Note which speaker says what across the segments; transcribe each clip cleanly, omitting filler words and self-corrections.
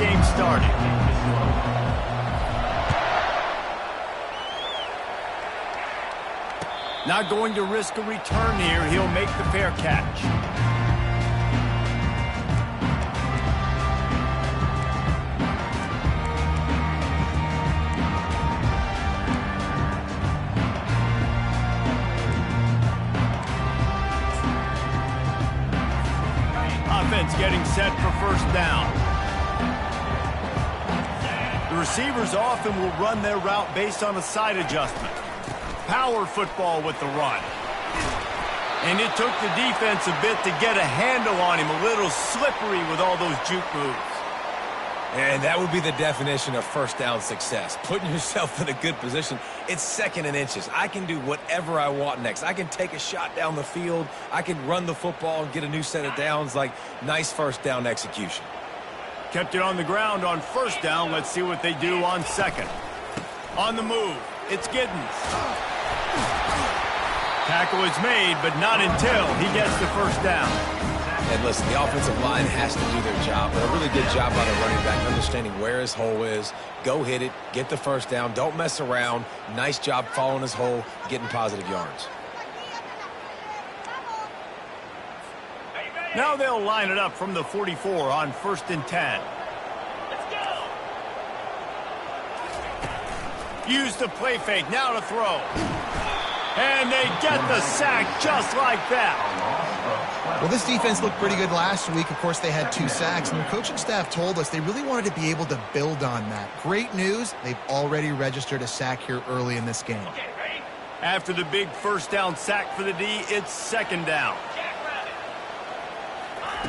Speaker 1: game started. Not going to risk a return here. He'll make the fair catch. Offense getting set for first down. The receivers often will run their route based on a side adjustment. Power football with the run. And it took the defense a bit to get a handle on him. A little slippery with all those juke moves.
Speaker 2: And that would be the definition of first down success. Putting yourself in a good position. It's second and inches. I can do whatever I want next. I can take a shot down the field. I can run the football and get a new set of downs. Like, nice first down execution.
Speaker 1: Kept it on the ground on first down. Let's see what they do on second. On the move, it's Giddens. Tackle is made, but not until he gets the first down.
Speaker 2: And listen, the offensive line has to do their job, but a really good job by the running back, understanding where his hole is. Go hit it, get the first down, don't mess around. Nice job following his hole, getting positive yards.
Speaker 1: Now they'll line it up from the 44 on 1st and 10. Let's go. Use the play fake, now to throw. And they get the sack just like that.
Speaker 3: Well, this defense looked pretty good last week. Of course, they had 2 sacks, and the coaching staff told us they really wanted to be able to build on that. Great news, they've already registered a sack here early in this game.
Speaker 1: After the big first down sack for the D, it's second down.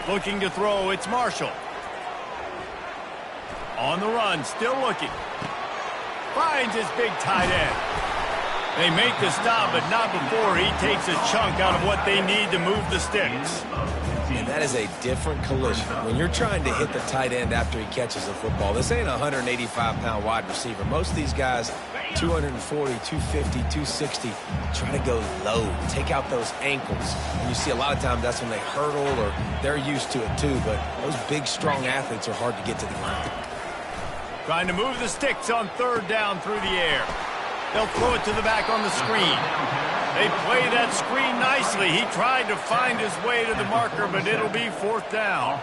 Speaker 1: Looking to throw, it's Marshall. On the run, still looking. Finds his big tight end. They make the stop, but not before he takes a chunk out of what they need to move the sticks.
Speaker 2: And that is a different collision. When you're trying to hit the tight end after he catches the football, this ain't a 185-pound wide receiver. Most of these guys, 240, 250, 260, try to go low, take out those ankles. And you see a lot of times that's when they hurdle or they're used to it too, but those big, strong athletes are hard to get to the ground.
Speaker 1: Trying to move the sticks on third down through the air. They'll throw it to the back on the screen. They play that screen nicely. He tried to find his way to the marker, but it'll be fourth down.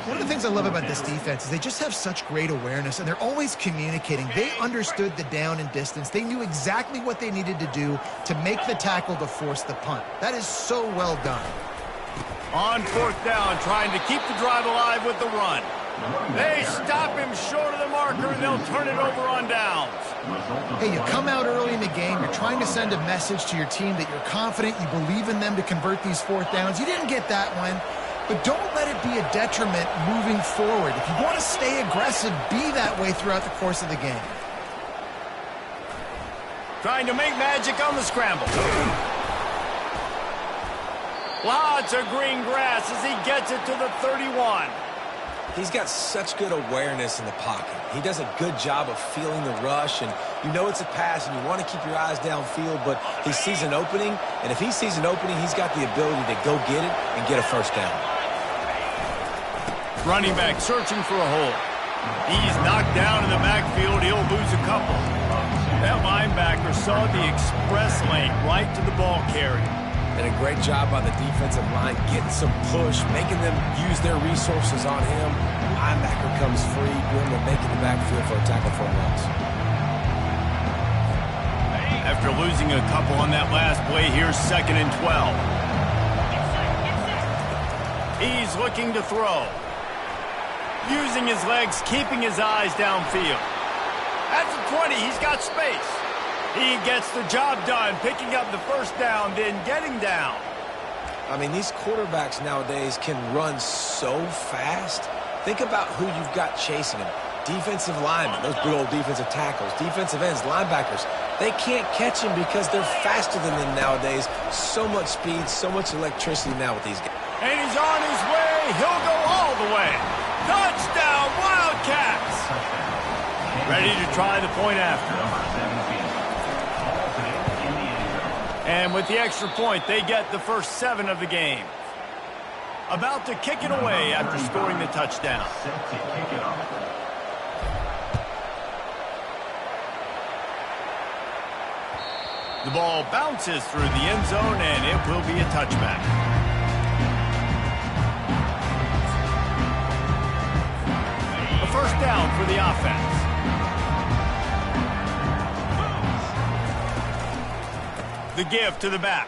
Speaker 3: One of the things I love about this defense is they just have such great awareness, and they're always communicating. They understood the down and distance. They knew exactly what they needed to do to make the tackle to force the punt. That is so well done.
Speaker 1: On fourth down, trying to keep the drive alive with the run. They stop him short of the marker, and they'll turn it over on downs.
Speaker 3: Hey, you come out early in the game, you're trying to send a message to your team that you're confident, you believe in them to convert these fourth downs. You didn't get that one, but don't let it be a detriment moving forward. If you want to stay aggressive, be that way throughout the course of the game.
Speaker 1: Trying to make magic on the scramble. Lots of green grass as he gets it to the 31.
Speaker 2: He's got such good awareness in the pocket. He does a good job of feeling the rush, and you know it's a pass, and you want to keep your eyes downfield, but he sees an opening, and if he sees an opening, he's got the ability to go get it and get a first down.
Speaker 1: Running back searching for a hole. He's knocked down in the backfield. He'll lose a couple. That linebacker saw the express lane right to the ball carrier.
Speaker 2: And a great job by the defensive line getting some push, making them use their resources on him. Linebacker comes free, bring him making the backfield for a tackle for a loss.
Speaker 1: After losing a couple on that last play, here's 2nd and 12. He's looking to throw. Using his legs, keeping his eyes downfield. At the 20, he's got space. He gets the job done, picking up the first down, then getting down.
Speaker 2: I mean, these quarterbacks nowadays can run so fast. Think about who you've got chasing them. Defensive linemen, those big old defensive tackles, defensive ends, linebackers. They can't catch him because they're faster than them nowadays. So much speed, so much electricity now with these guys.
Speaker 1: And he's on his way. He'll go all the way. Touchdown, Wildcats! Ready to try the point after. And with the extra point, they get the first 7 of the game. About to kick it away after scoring the touchdown. The ball bounces through the end zone, and it will be a touchback. A first down for the offense. The give to the back.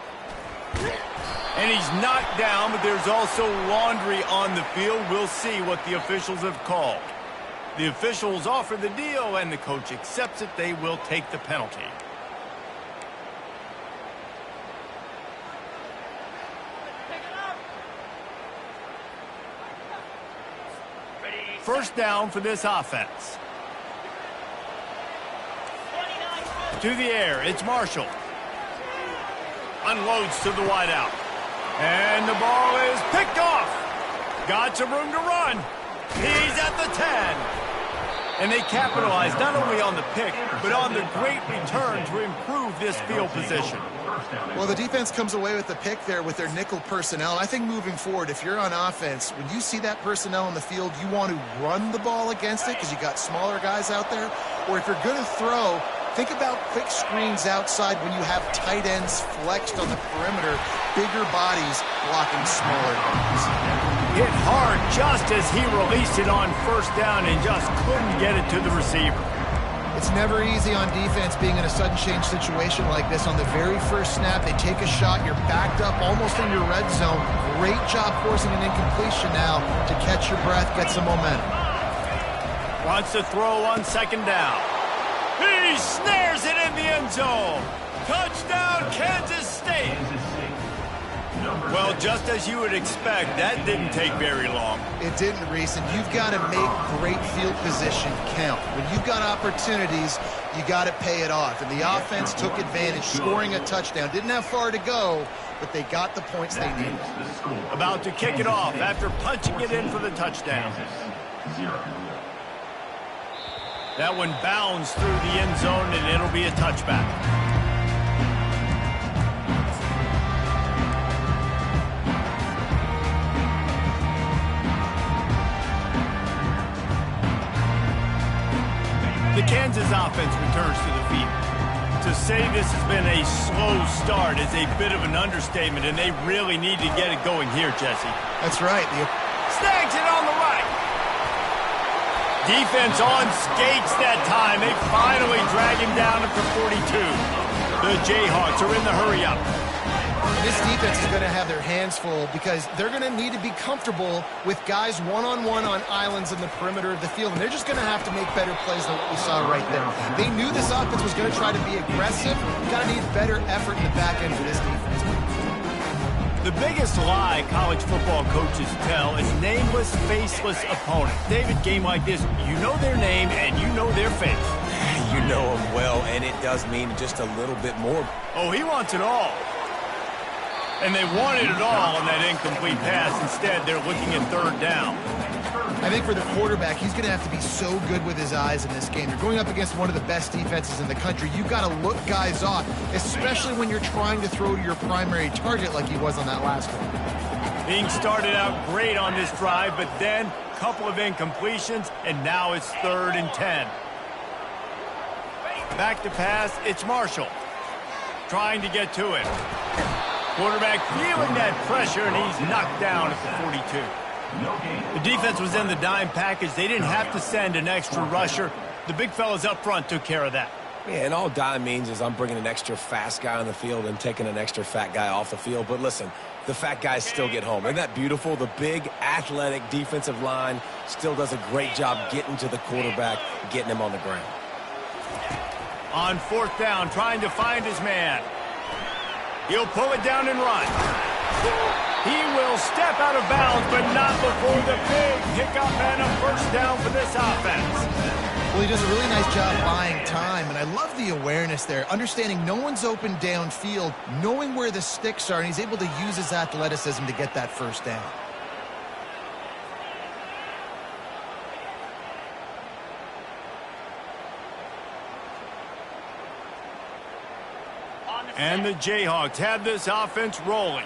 Speaker 1: And he's knocked down, but there's also laundry on the field. We'll see what the officials have called. The officials offer the deal, and the coach accepts it. They will take the penalty. First down for this offense. To the air, it's Marshall. Unloads to the wideout. And the ball is picked off. Got some room to run. He's at the 10. And they capitalize not only on the pick, but on the great return to improve this field position.
Speaker 3: Well, the defense comes away with the pick there with their nickel personnel. I think moving forward, if you're on offense, when you see that personnel on the field, you want to run the ball against it because you got smaller guys out there. Or if you're going to throw, think about quick screens outside when you have tight ends flexed on the perimeter, bigger bodies blocking smaller guys.
Speaker 1: Hit hard just as he released it on first down and just couldn't get it to the receiver.
Speaker 3: It's never easy on defense being in a sudden change situation like this. On the very first snap, they take a shot. You're backed up almost in your red zone. Great job forcing an incompletion now to catch your breath, get some momentum.
Speaker 1: Wants to throw on second down. He snares it in the end zone. Touchdown, Kansas State. Well, just as you would expect, that didn't take very long.
Speaker 3: It didn't, Reese, and you've got to make great field position count. When you've got opportunities, you got to pay it off. And the offense took advantage, scoring a touchdown. Didn't have far to go, but they got the points they needed.
Speaker 1: About to kick it off after punching it in for the touchdown. That one bounds through the end zone, and it'll be a touchback. The Kansas offense returns to the field. To say this has been a slow start is a bit of an understatement, and they really need to get it going here, Jesse.
Speaker 3: That's right.
Speaker 1: Snags it on the right. Defense on skates that time. They finally drag him down at the 42. The Jayhawks are in the hurry-up.
Speaker 3: This defense is going to have their hands full because they're going to need to be comfortable with guys one-on-one on islands in the perimeter of the field, and they're just going to have to make better plays than what we saw right there. They knew this offense was going to try to be aggressive. Got to need better effort in the back end for this defense.
Speaker 1: The biggest lie college football coaches tell is nameless, faceless opponents. David, game like this, you know their name and you know their face.
Speaker 2: You know them well, and it does mean just a little bit more.
Speaker 1: Oh, he wants it all. And they wanted it all on that incomplete pass. Instead, they're looking at third down.
Speaker 3: I think for the quarterback, he's going to have to be so good with his eyes in this game. You're going up against one of the best defenses in the country. You've got to look guys off, especially when you're trying to throw to your primary target like he was on that last one.
Speaker 1: Being started out great on this drive, but then a couple of incompletions, and now it's 3rd and 10. Back to pass, it's Marshall. Trying to get to it. Quarterback feeling that pressure, and he's knocked down at the 42. The defense was in the dime package. They didn't have to send an extra rusher. The big fellas up front took care of that.
Speaker 2: Yeah, and all dime means is I'm bringing an extra fast guy on the field and taking an extra fat guy off the field. But listen, the fat guys still get home. Isn't that beautiful? The big, athletic defensive line still does a great job getting to the quarterback, getting him on the ground.
Speaker 1: On 4th down, trying to find his man. He'll pull it down and run. He will step out of bounds, but not before the big pickup and a first down for this offense.
Speaker 3: Well, he does a really nice job buying time, and I love the awareness there, understanding no one's open downfield, knowing where the sticks are, and he's able to use his athleticism to get that first down.
Speaker 1: And the Jayhawks have this offense rolling.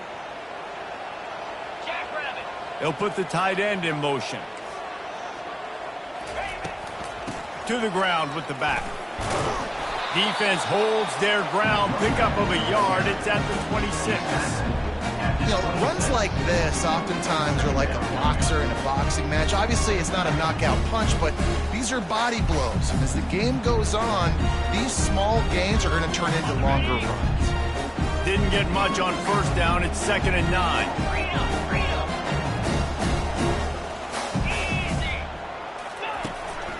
Speaker 1: They'll put the tight end in motion. To the ground with the back. Defense holds their ground. Pickup of a yard. It's at the 26.
Speaker 3: You know, runs like this oftentimes are like a boxer in a boxing match. Obviously, it's not a knockout punch, but these are body blows. And as the game goes on, these small gains are going to turn into longer runs.
Speaker 1: Didn't get much on first down. It's 2nd and 9.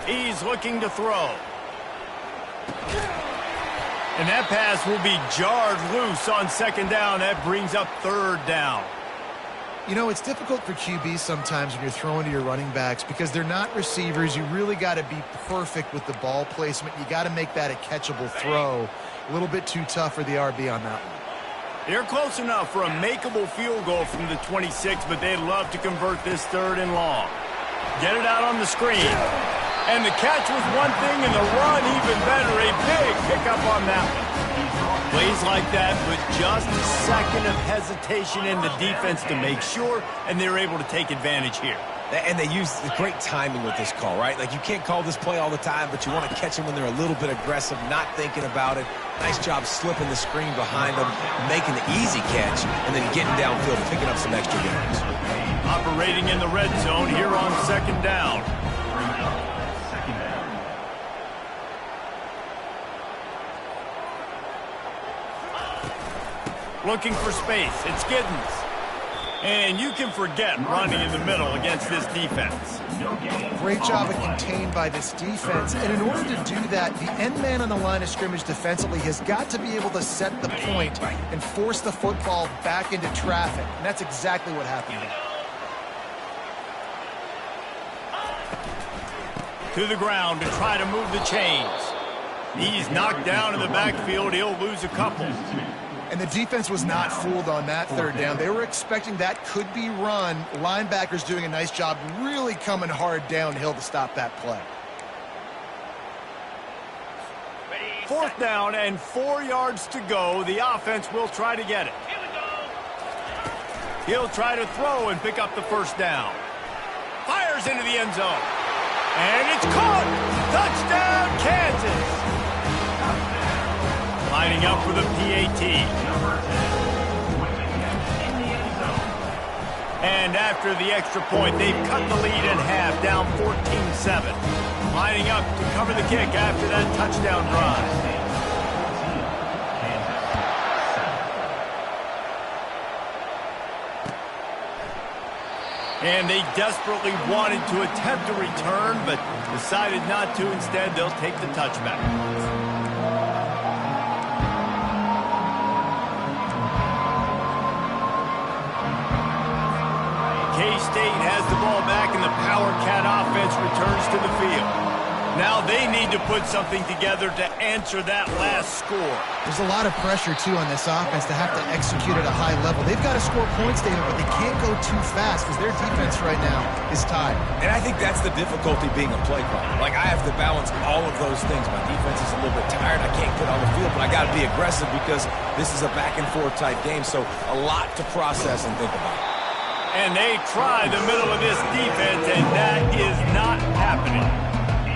Speaker 1: He's looking to throw. And that pass will be jarred loose on 2nd down. That brings up 3rd down.
Speaker 3: You know, it's difficult for QBs sometimes when you're throwing to your running backs because they're not receivers. You really got to be perfect with the ball placement. You got to make that a catchable throw. A little bit too tough for the RB on that one.
Speaker 1: They're close enough for a makeable field goal from the 26, but they'd love to convert this 3rd and long. Get it out on the screen. And the catch was one thing, and the run even better. A big pickup on that one. Plays like that with just a second of hesitation in the defense to make sure, and they're able to take advantage here.
Speaker 2: And they use the great timing with this call, right? Like, you can't call this play all the time, but you want to catch them when they're a little bit aggressive, not thinking about it. Nice job slipping the screen behind them, making the easy catch, and then getting downfield, picking up some extra yards.
Speaker 1: Operating in the red zone here on 2nd down. Looking for space. It's Giddens. And you can forget running in the middle against this defense.
Speaker 3: Great job of contained by this defense. And in order to do that, the end man on the line of scrimmage defensively has got to be able to set the point and force the football back into traffic. And that's exactly what happened there.
Speaker 1: To the ground to try to move the chains. He's knocked down in the backfield. He'll lose a couple.
Speaker 3: And the defense was not fooled on that 3rd down. They were expecting that could be run. Linebackers doing a nice job really coming hard downhill to stop that play.
Speaker 1: 4th down and 4 yards to go. The offense will try to get it. He'll try to throw and pick up the 1st down. Fires into the end zone. And it's caught. Touchdown, Kansas. Lining up for the PAT. And after the extra point, they've cut the lead in half, down 14-7. Lining up to cover the kick after that touchdown drive. And they desperately wanted to attempt a return, but decided not to. Instead, they'll take the touchback. K-State has the ball back, and the Power Cat offense returns to the field. Now they need to put something together to answer that last score.
Speaker 3: There's a lot of pressure, too, on this offense to have to execute at a high level. They've got to score points, David, but they can't go too fast because their defense right now is tired.
Speaker 2: And I think that's the difficulty being a play caller. Like, I have to balance all of those things. My defense is a little bit tired. I can't get on the field, but I got to be aggressive because this is a back-and-forth type game, so a lot to process and think about.
Speaker 1: And they try the middle of this defense, and that is not happening.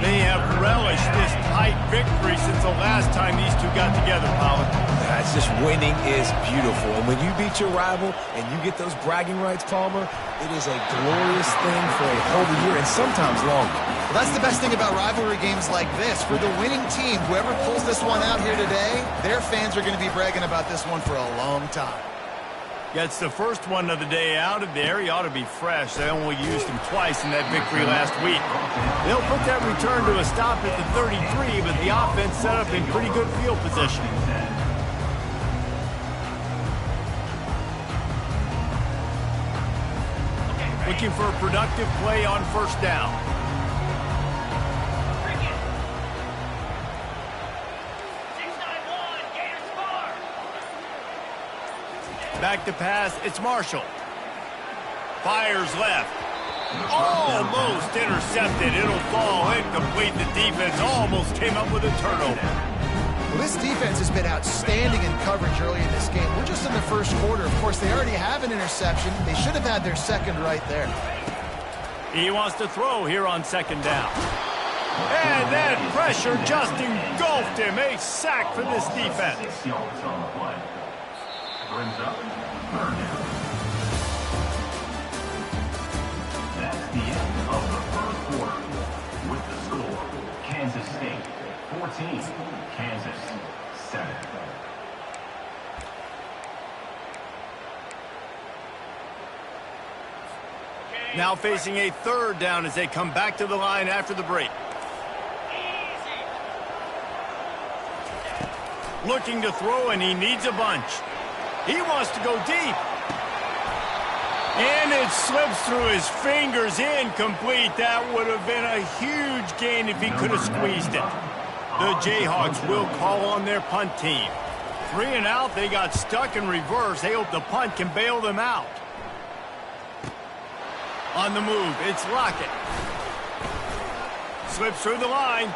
Speaker 1: They have relished this tight victory since the last time these two got together, Pollard.
Speaker 2: That's just winning is beautiful. And when you beat your rival and you get those bragging rights, Palmer, it is a glorious thing for a whole year and sometimes longer.
Speaker 3: Well, that's the best thing about rivalry games like this. For the winning team, whoever pulls this one out here today, their fans are going to be bragging about this one for a long time.
Speaker 1: Gets the first one of the day out of there. He ought to be fresh. They only used him twice in that victory last week. They'll put that return to a stop at the 33, but the offense set up in pretty good field position. Looking for a productive play on 1st down. Back to pass, it's Marshall. Fires left. Almost intercepted. It'll fall incomplete. The defense almost came up with a turnover.
Speaker 3: Well, this defense has been outstanding in coverage early in this game. We're just in the first quarter. Of course, they already have an interception. They should have had their second right there.
Speaker 1: He wants to throw here on second down. And that pressure just engulfed him. A sack for this defense.
Speaker 4: Brings up third down. That's the end of the first quarter. With the score, Kansas State 14, Kansas 7.
Speaker 1: Now facing a third down as they come back to the line after the break. Looking to throw, and he needs a bunch. He wants to go deep. And it slips through his fingers, incomplete. That would have been a huge gain if he could have squeezed it. The Jayhawks will call on their punt team. 3 and out, they got stuck in reverse. They hope the punt can bail them out. On the move, it's Lockett. Slips through the line.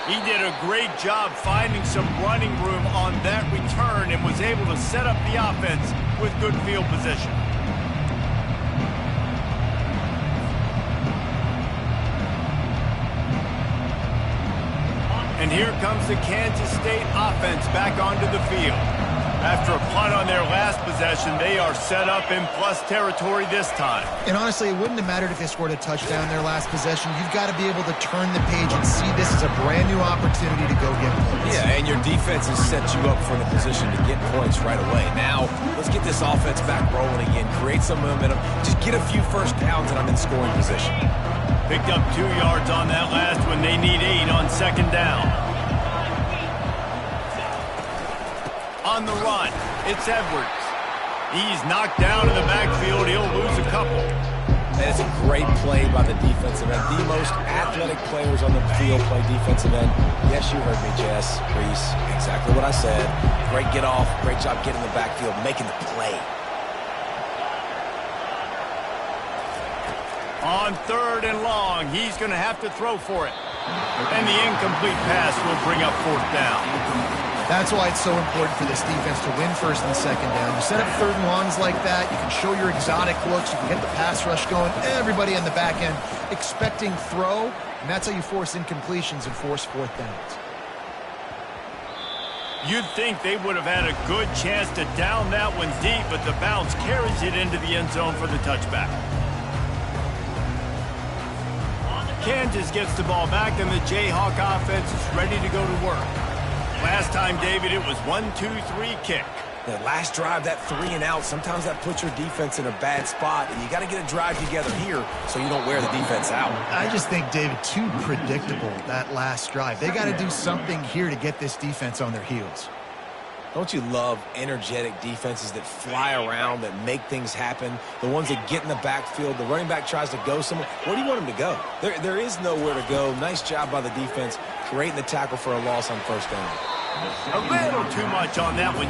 Speaker 1: He did a great job finding some running room on that return and was able to set up the offense with good field position. And here comes the Kansas State offense back onto the field. After a punt on their last possession, they are set up in plus territory this time.
Speaker 3: And honestly, it wouldn't have mattered if they scored a touchdown their last possession. You've got to be able to turn the page and see this as a brand new opportunity to go get points.
Speaker 2: Yeah, and your defense has set you up for the position to get points right away. Now, let's get this offense back rolling again. Create some momentum. Just get a few first downs and I'm in scoring position.
Speaker 1: Picked up 2 yards on that last one. They need 8 on second down. On the run, it's Edwards. He's knocked down in the backfield. He'll lose a couple.
Speaker 2: And it's a great play by the defensive end. The most athletic players on the field play defensive end. Yes, you heard me, Jess, Reese. Exactly what I said. Great get off. Great job getting the backfield, making the play.
Speaker 1: On third and long, he's going to have to throw for it. And the incomplete pass will bring up fourth down.
Speaker 3: That's why it's so important for this defense to win first and second down. You set up third and longs like that, you can show your exotic looks, you can get the pass rush going, everybody on the back end expecting throw, and that's how you force incompletions and force fourth downs.
Speaker 1: You'd think they would have had a good chance to down that one deep, but the bounce carries it into the end zone for the touchback. Kansas gets the ball back, and the Jayhawk offense is ready to go to work. Last time, David, it was 1-2-3 kick.
Speaker 2: That last drive, that 3 and out, sometimes that puts your defense in a bad spot, and you got to get a drive together here so you don't wear the defense out.
Speaker 3: I just think, David, too predictable, that last drive. They got to do something here to get this defense on their heels.
Speaker 2: Don't you love energetic defenses that fly around, that make things happen? The ones that get in the backfield, the running back tries to go somewhere. Where do you want him to go? There is nowhere to go. Nice job by the defense, creating the tackle for a loss on first down.
Speaker 1: A little too much on that one.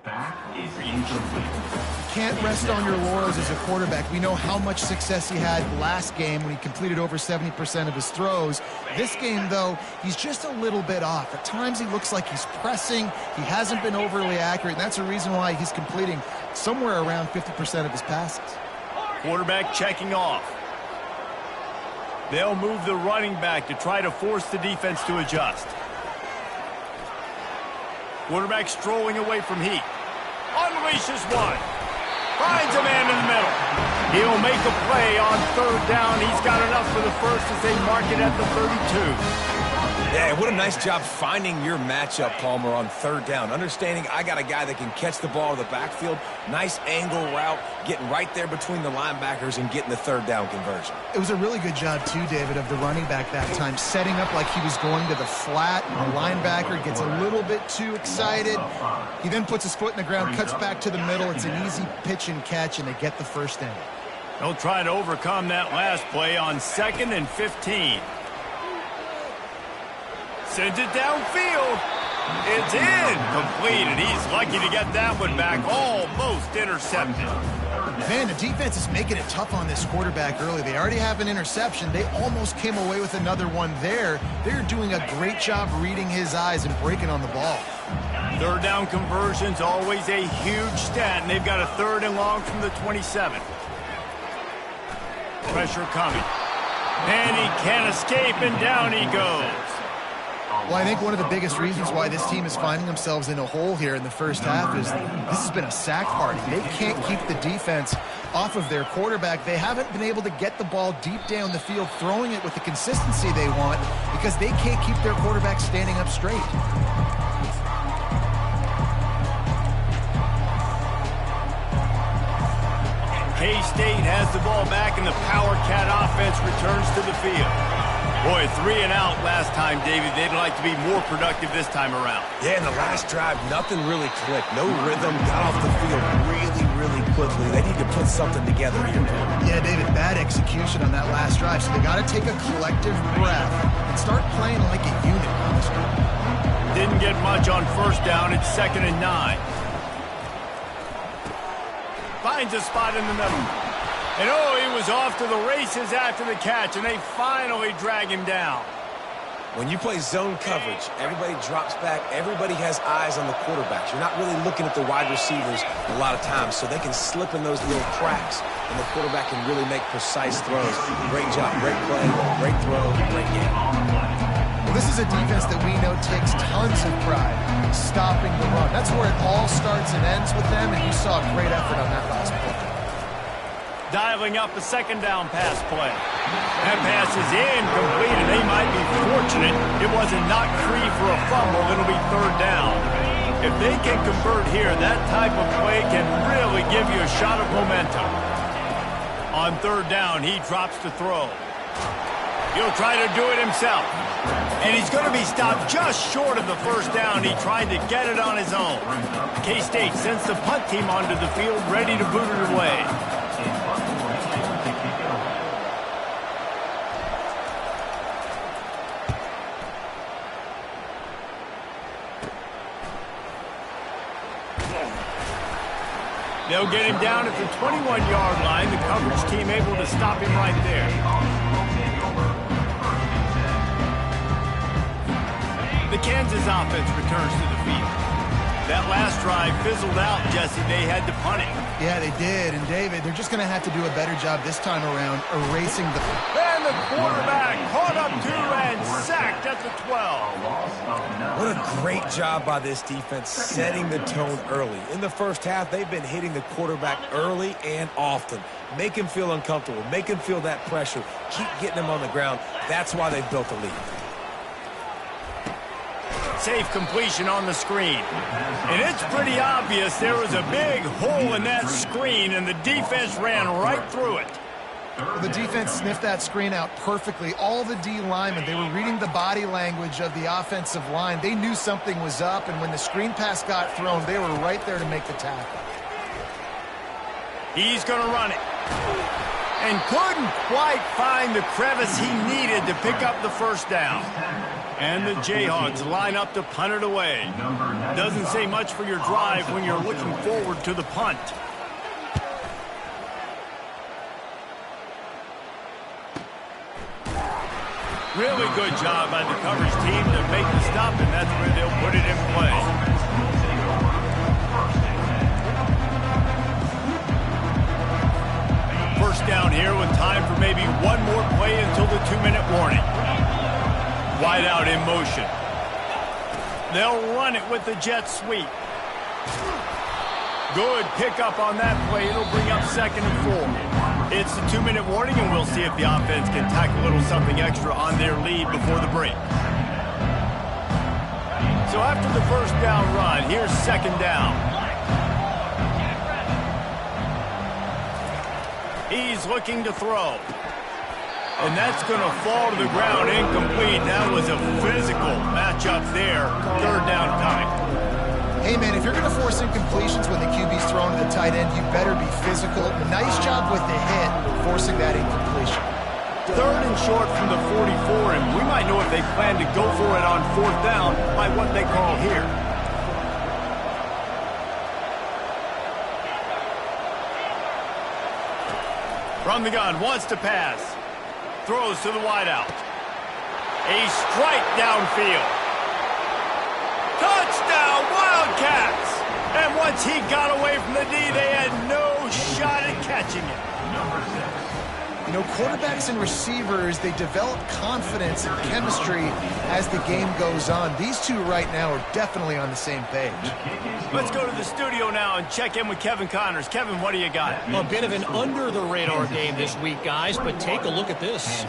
Speaker 4: Back is incomplete.
Speaker 3: You can't rest on your laurels as a quarterback. We know how much success he had last game when he completed over 70% of his throws. This game, though, he's just a little bit off. At times he looks like he's pressing. He hasn't been overly accurate, and that's a reason why he's completing somewhere around 50% of his passes.
Speaker 1: Quarterback checking off. They'll move the running back to try to force the defense to adjust. Quarterback strolling away from heat. Unleashes one. Finds a man in the middle. He'll make a play on third down. He's got enough for the first as they mark it at the 32.
Speaker 2: Yeah, what a nice job finding your matchup, Palmer, on third down. Understanding I got a guy that can catch the ball in the backfield. Nice angle route, getting right there between the linebackers and getting the third down conversion.
Speaker 3: It was a really good job, too, David, of the running back that time, setting up like he was going to the flat. The linebacker gets a little bit too excited. He then puts his foot in the ground, cuts back to the middle. It's an easy pitch and catch, and they get the first down.
Speaker 1: They'll try to overcome that last play on 2nd and 15. Sends it downfield. It's incomplete, and he's lucky to get that one back. Almost intercepted.
Speaker 3: Man, the defense is making it tough on this quarterback early. They already have an interception. They almost came away with another one there. They're doing a great job reading his eyes and breaking on the ball.
Speaker 1: Third down conversion's always a huge stat, and they've got a 3rd and long from the 27. Pressure coming. And he can't escape, and down he goes.
Speaker 3: Well, I think one of the biggest reasons why this team is finding themselves in a hole here in the first half is this has been a sack party. They can't keep the defense off of their quarterback. They haven't been able to get the ball deep down the field, throwing it with the consistency they want because they can't keep their quarterback standing up straight.
Speaker 1: K-State has the ball back, and the Power Cat offense returns to the field. Boy, 3 and out last time, David. They'd like to be more productive this time around.
Speaker 2: Yeah, in the last drive, nothing really clicked. No rhythm, got off the field really quickly. They need to put something together here.
Speaker 3: Yeah, David, bad execution on that last drive, so they got to take a collective breath and start playing like a unit.
Speaker 1: Didn't get much on 1st down. It's 2nd and 9. Finds a spot in the middle. And oh, he was off to the races after the catch, and they finally drag him down.
Speaker 2: When you play zone coverage, everybody drops back. Everybody has eyes on the quarterbacks. You're not really looking at the wide receivers a lot of times, so they can slip in those little cracks, and the quarterback can really make precise throws. Great job, great play, great throw, great game.
Speaker 3: Well, this is a defense that we know takes tons of pride stopping the run. That's where it all starts and ends with them, and you saw a great effort on that last play.
Speaker 1: Dialing up a 2nd down pass play. That pass is incomplete, and they might be fortunate it wasn't knocked free for a fumble. It'll be 3rd down. If they can convert here, that type of play can really give you a shot of momentum. On 3rd down, he drops to throw. He'll try to do it himself. And he's going to be stopped just short of the 1st down. He tried to get it on his own. K-State sends the punt team onto the field, ready to boot it away. They'll get him down at the 21-yard line. The coverage team able to stop him right there. The Kansas offense returns to the field. That last drive fizzled out, Jesse. They had to punt it.
Speaker 3: Yeah, they did. And, David, they're just going to have to do a better job this time around erasing the...
Speaker 1: And the quarterback caught up to and sacked at the 12.
Speaker 2: What a great job by this defense setting the tone early. In the first half, they've been hitting the quarterback early and often. Make him feel uncomfortable. Make him feel that pressure. Keep getting him on the ground. That's why they've built a lead.
Speaker 1: Safe completion on the screen. And it's pretty obvious there was a big hole in that screen, and the defense ran right through it.
Speaker 3: The defense sniffed that screen out perfectly. All the D linemen, they were reading the body language of the offensive line. They knew something was up, and when the screen pass got thrown, they were right there to make the tackle.
Speaker 1: He's going to run it. And couldn't quite find the crevice he needed to pick up the 1st down. And the Jayhawks line up to punt it away. Doesn't say much for your drive when you're looking forward to the punt. Really good job by the coverage team to make the stop, and that's where they'll put it in play. First down here with time for maybe one more play until the 2-minute warning. Wide out in motion. They'll run it with the jet sweep. Good pickup on that play. It'll bring up 2nd and 4. It's the 2-minute warning, and we'll see if the offense can tack a little something extra on their lead before the break. So after the 1st down run, here's 2nd down. He's looking to throw. And that's going to fall to the ground incomplete. That was a physical matchup there. 3rd down coming.
Speaker 3: Hey, man, if you're going to force incompletions when the QB's thrown to the tight end, you better be physical. Nice job with the hit, forcing that incompletion.
Speaker 1: 3rd and short from the 44, and we might know if they plan to go for it on 4th down by what they call here. From the gun, wants to pass. Throws to the wideout. A strike downfield. Touchdown, Wildcats! And once he got away from the D, they had no shot at catching it.
Speaker 3: You know, quarterbacks and receivers, they develop confidence and chemistry as the game goes on. These two right now are definitely on the same page.
Speaker 1: Let's go to the studio now and check in with Kevin Connors. Kevin, what do you got?
Speaker 5: A bit of an under-the-radar game this week, guys, but take a look at this.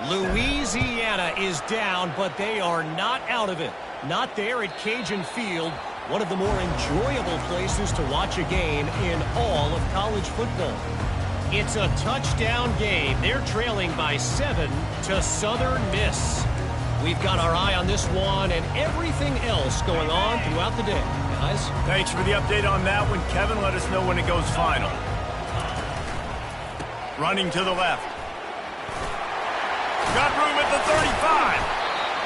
Speaker 5: Louisiana is down, but they are not out of it. Not there at Cajun Field, one of the more enjoyable places to watch a game in all of college football. It's a touchdown game. They're trailing by 7 to Southern Miss. We've got our eye on this one and everything else going on throughout the day, guys.
Speaker 1: Thanks for the update on that one, Kevin. Let us know when it goes final. Running to the left. Got room at the 35.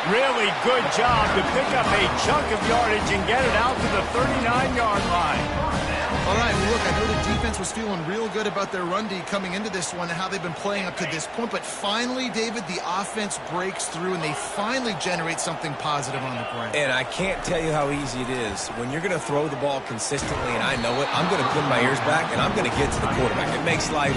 Speaker 1: Really good job to pick up a chunk of yardage and get it out to the 39-yard line.
Speaker 3: All right, well, look, I know the defense was feeling real good about their run D coming into this one and how they've been playing up to this point, but finally, David, the offense breaks through and they finally generate something positive on the ground.
Speaker 2: And I can't tell you how easy it is. When you're going to throw the ball consistently, and I know it, I'm going to put my ears back and I'm going to get to the quarterback. It makes life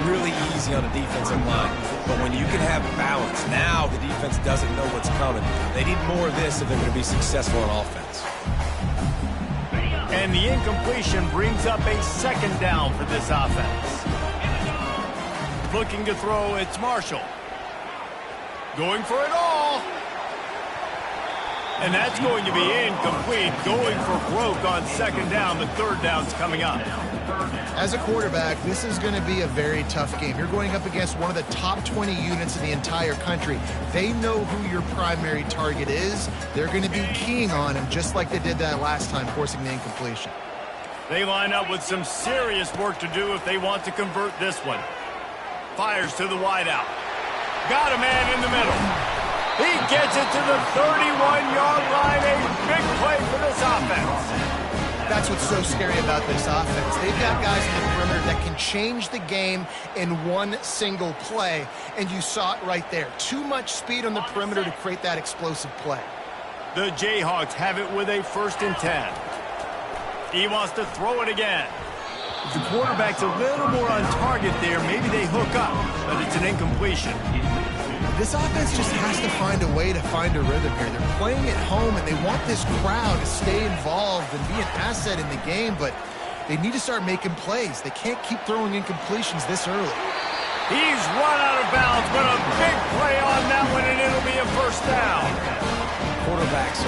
Speaker 2: really easy on a defensive line. But when you can have balance, now the defense doesn't know what's coming. They need more of this if they're going to be successful on offense.
Speaker 1: And the incompletion brings up a 2nd down for this offense. Looking to throw, it's Marshall. Going for it all. And that's going to be incomplete. Going for broke on 2nd down. The 3rd down's coming up.
Speaker 3: As a quarterback, this is going to be a very tough game. You're going up against one of the top 20 units in the entire country. They know who your primary target is. They're going to be keying on him, just like they did that last time, forcing the incompletion.
Speaker 1: They line up with some serious work to do if they want to convert this one. Fires to the wideout. Got a man in the middle. He gets it to the 31-yard line. A big play for this offense.
Speaker 3: That's what's so scary about this offense. They've got guys in the perimeter that can change the game in one single play, and you saw it right there. Too much speed on the perimeter to create that explosive play.
Speaker 1: The Jayhawks have it with a 1st and 10. He wants to throw it again. If the quarterback's a little more on target there, maybe they hook up, but it's an incompletion.
Speaker 3: This offense just has to find a way to find a rhythm here. They're playing at home, and they want this crowd to stay involved and be an asset in the game, but they need to start making plays. They can't keep throwing incompletions this early.
Speaker 1: He's run out of bounds, but a big play on that one, and it'll be a 1st down.
Speaker 2: Quarterbacks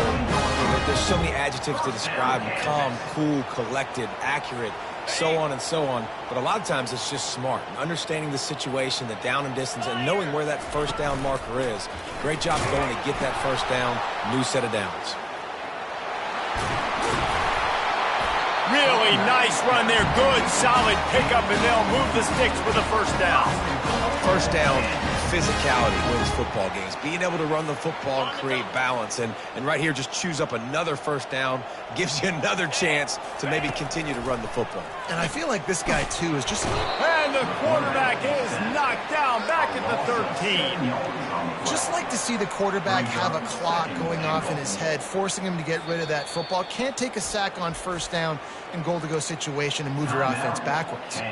Speaker 2: there's so many adjectives to describe them: calm, cool, collected, accurate, so on and so on. But a lot of times it's just smart, understanding the situation, the down and distance, and knowing where that 1st down marker is. Great job going to get that 1st down, new set of downs.
Speaker 1: Really nice run there. Good, solid pickup, and they'll move the sticks for the 1st down.
Speaker 2: 1st down, physicality wins football games. Being able to run the football and create balance. And right here, just choose up another 1st down. Gives you another chance to maybe continue to run the football.
Speaker 3: And I feel like this guy, too, is just...
Speaker 1: And the quarterback is knocked down back at the 13.
Speaker 3: Just like to see the quarterback have a clock going off in his head, forcing him to get rid of that football. Can't take a sack on 1st down in goal-to-go situation and move your offense backwards.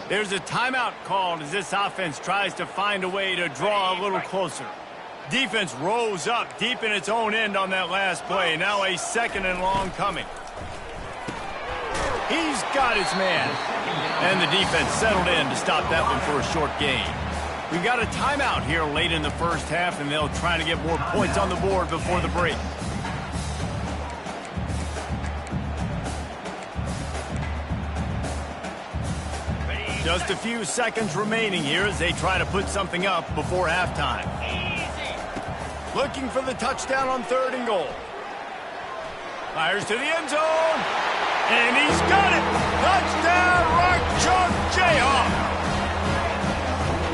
Speaker 1: There's a timeout called as this offense tries to find a way to draw a little closer. Defense rose up deep in its own end on that last play. Now a 2nd and long coming. He's got his man. And the defense settled in to stop that one for a short gain. We've got a timeout here late in the 1st half, and they'll try to get more points on the board before the break. Just a few seconds remaining here as they try to put something up before halftime. Looking for the touchdown on 3rd and goal. Fires to the end zone. And he's got it. Touchdown, Rock Chalk Jayhawk.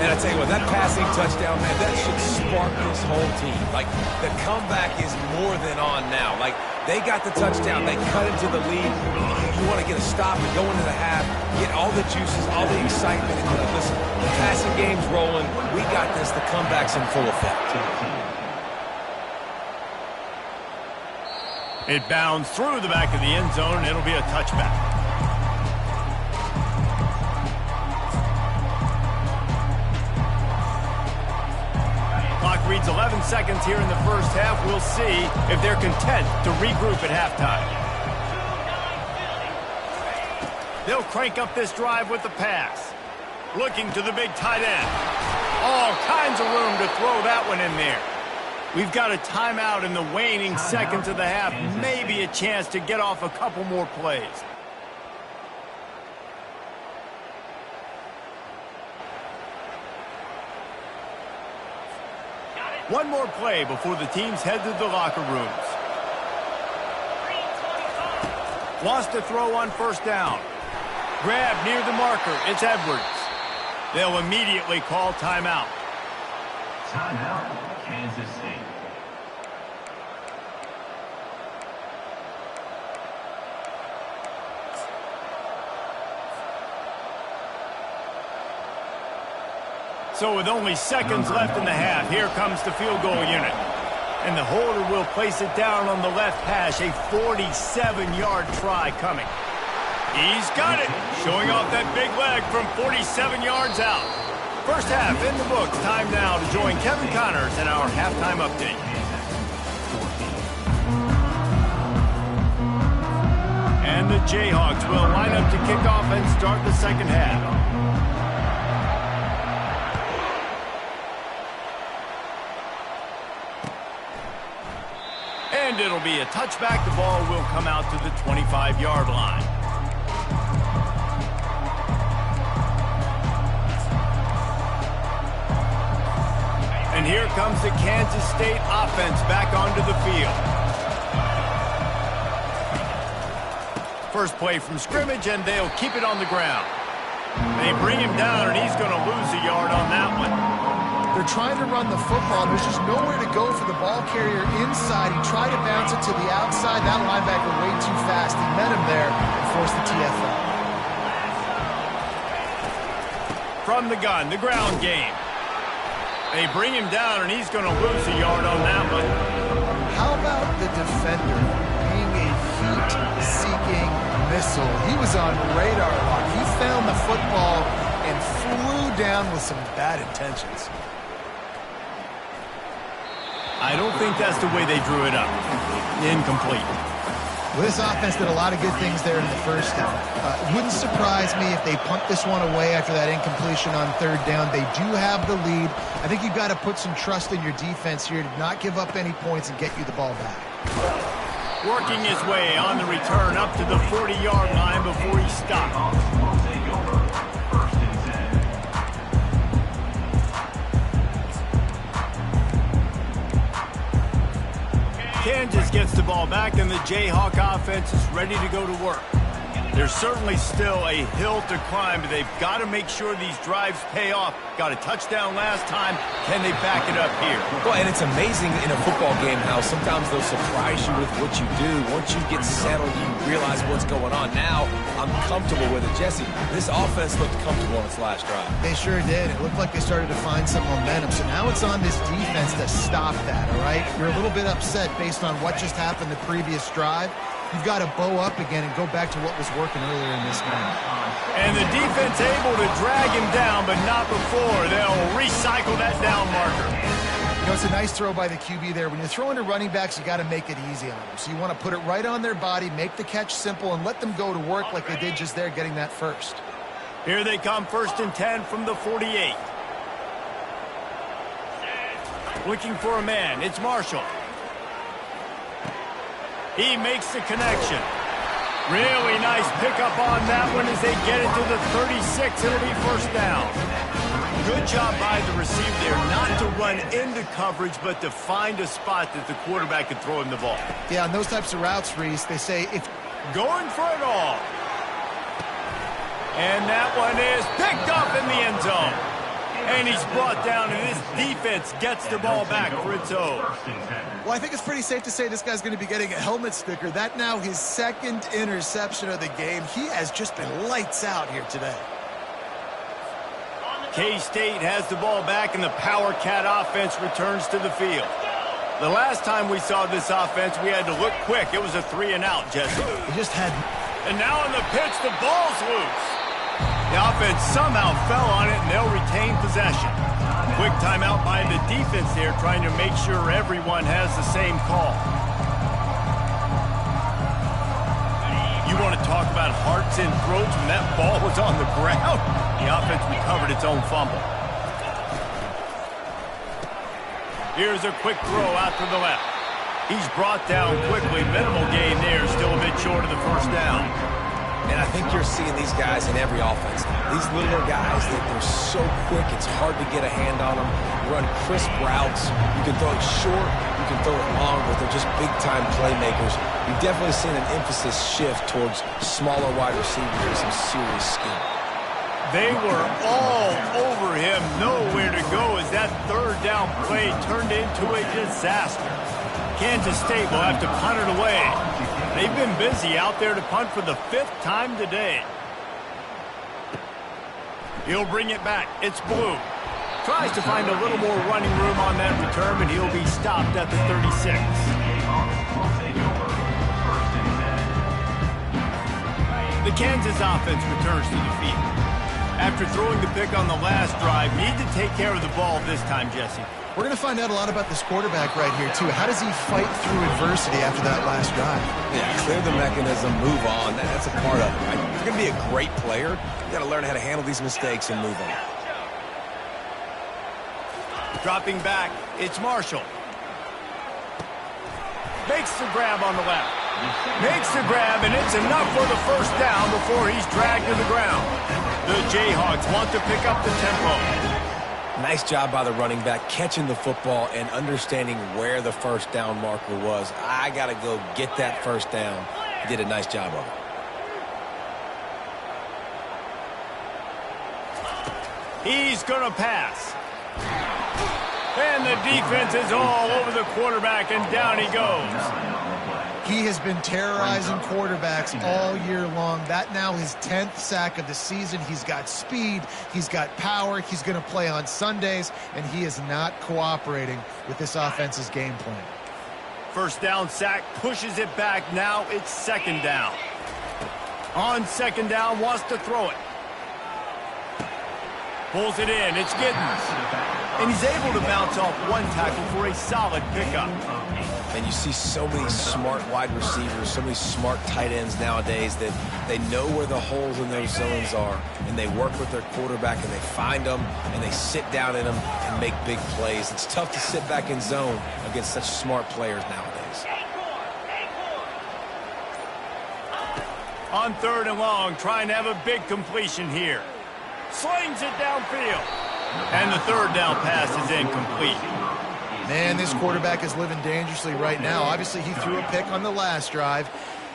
Speaker 2: And I tell you what, that passing touchdown, man, that should spark this whole team. Like, the comeback is more than on now. Like, they got the touchdown. They cut into the lead. You want to get a stop and go into the half, get all the juices, all the excitement. And listen, the passing game's rolling. We got this. The comeback's in full effect.
Speaker 1: It bounds through the back of the end zone, and it'll be a touchback. Clock reads 11 seconds here in the first half. We'll see if they're content to regroup at halftime. They'll crank up this drive with the pass. Looking to the big tight end. All kinds of room to throw that one in there. We've got a timeout in the waning seconds of the half. Maybe a chance to get off a couple more plays. One more play before the teams head to the locker rooms. Wants to throw on first down. Grab near the marker. It's Edwards. They'll immediately call timeout.
Speaker 4: Timeout, Kansas State.
Speaker 1: So with only seconds left in the half, here comes the field goal unit. And the holder will place it down on the left hash. A 47-yard try coming. He's got it. Showing off that big leg from 47 yards out. First half in the books. Time now to join Kevin Connors in our halftime update. And the Jayhawks will line up to kick off and start the second half. And it'll be a touchback. The ball will come out to the 25-yard line. And here comes the Kansas State offense back onto the field. First play from scrimmage, and they'll keep it on the ground. They bring him down, and he's going to lose a yard on that one.
Speaker 3: They're trying to run the football. There's just nowhere to go for the ball carrier inside. He tried to bounce it to the outside. That linebacker way too fast. He met him there and forced the TFL.
Speaker 1: From the gun, the ground game. They bring him down, and he's going to lose a yard on that one. How about the defender being a heat-seeking missile? He was on radar lock. He found the football and flew down with some bad intentions. I don't think that's the way they drew it up. Incomplete.
Speaker 3: Well, this offense did a lot of good things there in the first half. Wouldn't surprise me if they punt this one away after that incompletion on third down. They do have the lead. I think you've got to put some trust in your defense here to not give up any points and get you the ball back.
Speaker 1: Working his way on the return up to the 40-yard line before he stopped. Kansas gets the ball back, and the Jayhawk offense is ready to go to work. There's certainly still a hill to climb, but they've got to make sure these drives pay off. Got a touchdown last time. Can they back it up here?
Speaker 2: Well, and it's amazing in a football game how sometimes they'll surprise you with what you do. Once you get settled, you realize what's going on. Now, I'm comfortable with it. Jesse, this offense looked comfortable on its last drive.
Speaker 3: They sure did. It looked like they started to find some momentum. So now it's on this defense to stop that, all right? You're a little bit upset based on what just happened the previous drive. You've got to bow up again and go back to what was working earlier in this game.
Speaker 1: And the defense able to drag him down, but not before. They'll recycle that down marker.
Speaker 3: You know, it's a nice throw by the QB there. When you're throwing to running backs, you got to make it easy on them. So you want to put it right on their body, make the catch simple, and let them go to work like they did just there, getting that first.
Speaker 1: Here they come, 1st and 10 from the 48. Looking for a man. It's Marshall. He makes the connection. Really nice pickup on that one as they get it to the 36. It'll be first down. Good job by the receiver there not to run into coverage, but to find a spot that the quarterback can throw him the ball.
Speaker 3: Yeah, on those types of routes, Reese, they say if
Speaker 1: going for it all. And that one is picked up in the end zone. And he's brought down, and this defense gets the ball back for its own.
Speaker 3: Well, I think it's pretty safe to say this guy's going to be getting a helmet sticker. That now his second interception of the game. He has just been lights out here today.
Speaker 1: K-State has the ball back, and the Power Cat offense returns to the field. The last time we saw this offense, we had to look quick. It was a 3-and-out, Jesse.
Speaker 3: He just had...
Speaker 1: And now on the pitch, the ball's loose. The offense somehow fell on it, and they'll retain possession. Quick timeout by the defense there, trying to make sure everyone has the same call. You want to talk about hearts and throats when that ball was on the ground? The offense recovered its own fumble. Here's a quick throw out to the left. He's brought down quickly. Minimal gain there, still a bit short of the first down.
Speaker 2: And I think you're seeing these guys in every offense now. These littler guys, they're so quick, it's hard to get a hand on them. Run crisp routes. You can throw it short, you can throw it long, but they're just big-time playmakers. You've definitely seen an emphasis shift towards smaller wide receivers with some serious skill.
Speaker 1: They were all over him, nowhere to go as that third down play turned into a disaster. Kansas State will have to punt it away. They've been busy out there to punt for the 5th time today. He'll bring it back. It's Blue. Tries to find a little more running room on that return, but he'll be stopped at the 36. The Kansas offense returns to the field. After throwing the pick on the last drive, need to take care of the ball this time, Jesse.
Speaker 3: We're going to find out a lot about this quarterback right here, too. How does he fight through adversity after that last drive?
Speaker 2: Yeah, clear the mechanism, move on. That's a part of it, right? If you're going to be a great player, you got to learn how to handle these mistakes and move on.
Speaker 1: Dropping back, it's Marshall. Makes the grab on the left. Makes the grab, and it's enough for the first down before he's dragged to the ground. The Jayhawks want to pick up the tempo.
Speaker 2: Nice job by the running back, catching the football and understanding where the first down marker was. I got to go get that first down. He did a nice job of it.
Speaker 1: He's going to pass. And the defense is all over the quarterback, and down he goes.
Speaker 3: He has been terrorizing quarterbacks all year long. That now his 10th sack of the season. He's got speed. He's got power. He's going to play on Sundays, and he is not cooperating with this offense's game plan.
Speaker 1: First down sack, pushes it back. Now it's second down. On second down, wants to throw it. Pulls it in. It's Giddens. And he's able to bounce off one tackle for a solid pickup.
Speaker 2: And you see so many smart wide receivers, so many smart tight ends nowadays that they know where the holes in those zones are, and they work with their quarterback, and they find them, and they sit down in them and make big plays. It's tough to sit back in zone against such smart players nowadays.
Speaker 1: On third and long, trying to have a big completion here. Slings it downfield. And the third down pass is incomplete.
Speaker 3: Man, this quarterback is living dangerously right now. Obviously, he threw a pick on the last drive.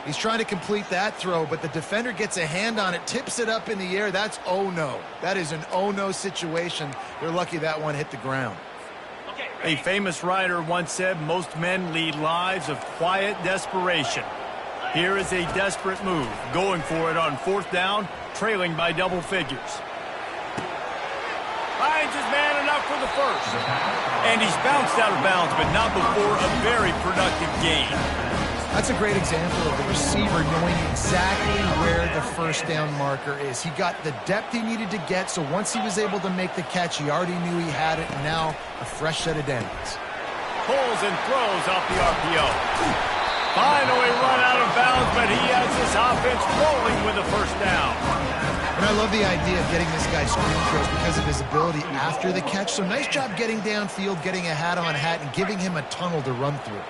Speaker 3: He's trying to complete that throw, but the defender gets a hand on it, tips it up in the air. That's oh-no. That is an oh-no situation. They're lucky that one hit the ground.
Speaker 1: A famous writer once said, most men lead lives of quiet desperation. Here is a desperate move, going for it on fourth down, trailing by double figures. Finds his man enough for the first. And he's bounced out of bounds, but not before a very productive gain.
Speaker 3: That's a great example of the receiver knowing exactly where the first down marker is. He got the depth he needed to get, so once he was able to make the catch, he already knew he had it, and now a fresh set of downs.
Speaker 1: Pulls and throws off the RPO. Finally run out of bounds, but he has this offense rolling with a first down.
Speaker 3: And I love the idea of getting this guy screen throws because of his ability after the catch. So nice job getting downfield, getting a hat-on-hat, and giving him a tunnel to run through.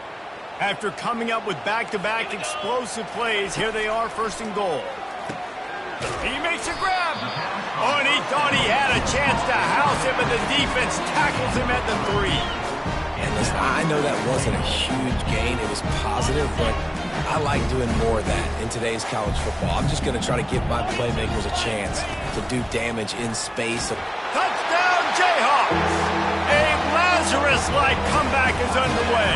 Speaker 1: After coming up with back-to-back explosive plays, here they are, first and goal. He makes a grab. Oh, and he thought he had a chance to house him, but the defense tackles him at the 3.
Speaker 2: And listen, I know that wasn't a huge gain. It was positive, but I like doing more of that in today's college football. I'm just going to try to give my playmakers a chance to do damage in space.
Speaker 1: Touchdown, Jay! is underway.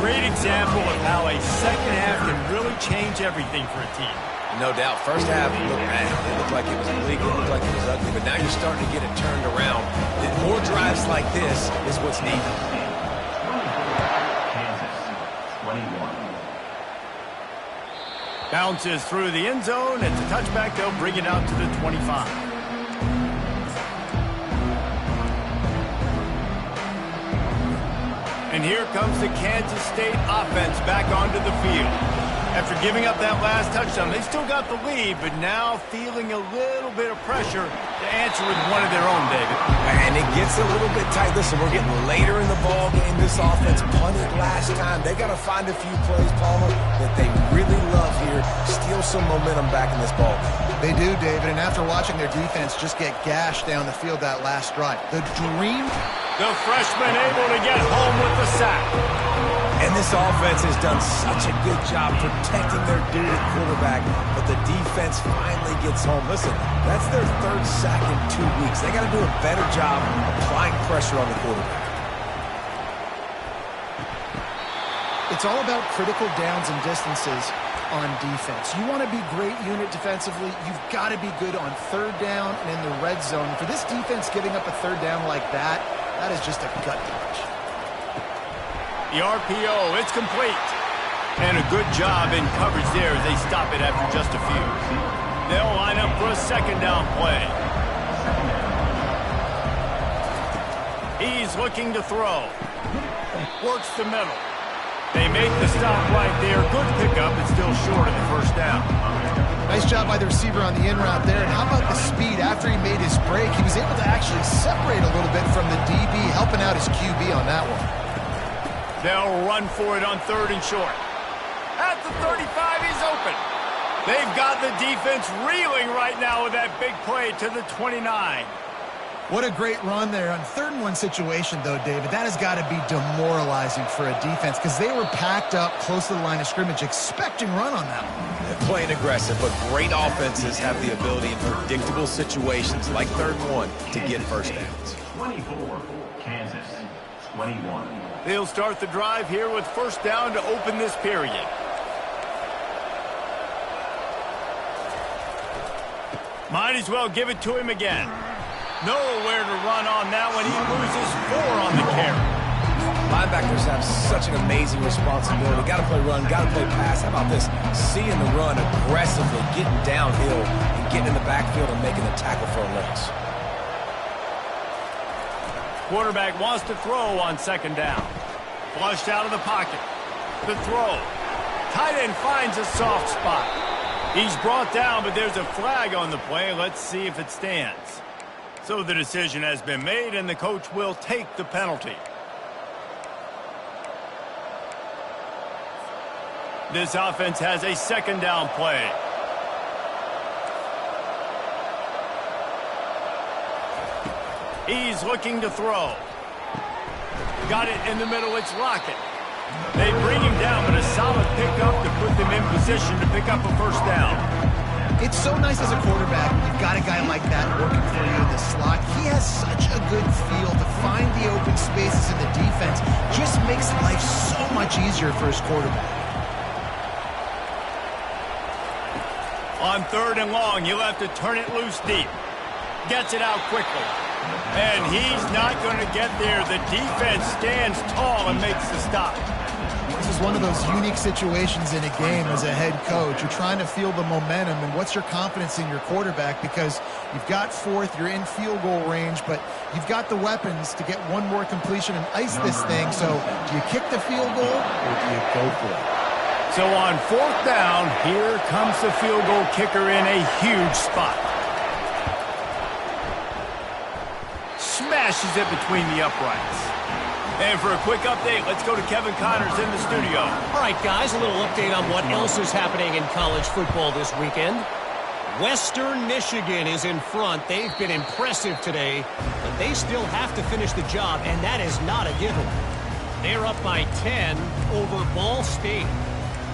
Speaker 1: Great example of how a second half can really change everything for a team.
Speaker 2: No doubt. First half, looked bad. It looked like it was illegal. It looked like it was ugly. But now you're starting to get it turned around. And more drives like this is what's needed.
Speaker 4: Kansas, 21.
Speaker 1: Bounces through the end zone. It's a touchback. They'll bring it out to the 25. And here comes the Kansas State offense back onto the field. After giving up that last touchdown, they still got the lead, but now feeling a little bit of pressure to answer with one of their own, David.
Speaker 2: And it gets a little bit tight. Listen, we're getting later in the ball game. This offense punted last time. They got to find a few plays, Palmer, that they really love here. Steal some momentum back in this ball game.
Speaker 3: They do, David, and after watching their defense just get gashed down the field that last drive, the dream.
Speaker 1: The freshman able to get home with the sack.
Speaker 2: And this offense has done such a good job protecting their dude at quarterback, but the defense finally gets home. Listen, that's their third sack in 2 weeks. They got to do a better job applying pressure on the quarterback.
Speaker 3: It's all about critical downs and distances on defense. You want to be great unit defensively, you've got to be good on third down and in the red zone. For this defense giving up a third down like that, that is just a gut punch.
Speaker 1: The RPO, it's complete. And a good job in coverage there as they stop it after just a few. They'll line up for a second down play. He's looking to throw. Works the middle. They make the stop right there. Good pickup, but still short of the first down.
Speaker 3: Nice job by the receiver on the in route there. And how about the speed? After he made his break, he was able to actually separate a little bit from the DB, helping out his QB on that one.
Speaker 1: They'll run for it on third and short. At the 35, he's open. They've got the defense reeling right now with that big play to the 29.
Speaker 3: What a great run there. On 3rd and 1 situation, though, David, that has got to be demoralizing for a defense because they were packed up close to the line of scrimmage, expecting run on that one.
Speaker 2: They're playing aggressive, but great offenses have the ability in predictable situations like 3rd and 1 to get first downs.
Speaker 4: 24, Kansas, 21.
Speaker 1: They'll start the drive here with first down to open this period. Might as well give it to him again. Nowhere to run on that one. He loses 4 on the carry.
Speaker 2: Linebackers have such an amazing responsibility. Got to play run, got to play pass. How about this? Seeing the run aggressively, getting downhill, and getting in the backfield and making the tackle for a loss.
Speaker 1: Quarterback wants to throw on second down. Flushed out of the pocket. The throw. Tight end finds a soft spot. He's brought down, but there's a flag on the play. Let's see if it stands. So the decision has been made, and the coach will take the penalty. This offense has a second down play. He's looking to throw. Got it in the middle. It's Lockett. They bring him down, but a solid pickup to put them in position to pick up a first down.
Speaker 3: It's so nice as a quarterback. You've got a guy like that working for you in the slot. He has such a good feel to find the open spaces in the defense. Just makes life so much easier for his quarterback.
Speaker 1: On 3rd and long, you'll have to turn it loose deep. Gets it out quickly. And he's not going to get there. The defense stands tall and makes the stop.
Speaker 3: This is one of those unique situations in a game as a head coach. You're trying to feel the momentum, and what's your confidence in your quarterback? Because you've got 4th, you're in field goal range, but you've got the weapons to get one more completion and ice this thing. So do you kick the field goal or do you go for it?
Speaker 1: So on 4th down, here comes the field goal kicker in a huge spot. Smashes it between the uprights. And for a quick update, let's go to Kevin Connors in the studio.
Speaker 5: All right, guys, a little update on what else is happening in college football this weekend. Western Michigan is in front. They've been impressive today, but they still have to finish the job, and that is not a given. They're up by 10 over Ball State.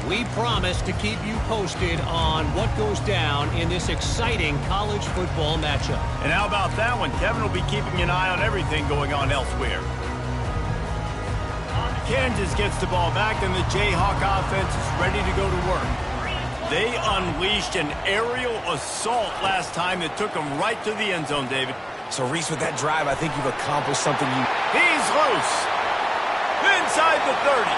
Speaker 5: We promise to keep you posted on what goes down in this exciting college football matchup.
Speaker 1: And how about that one? Kevin will be keeping an eye on everything going on elsewhere. Kansas gets the ball back, and the Jayhawk offense is ready to go to work. They unleashed an aerial assault last time that took them right to the end zone, David.
Speaker 2: So, Reese, with that drive, I think you've accomplished something you...
Speaker 1: He's loose. Inside the 30.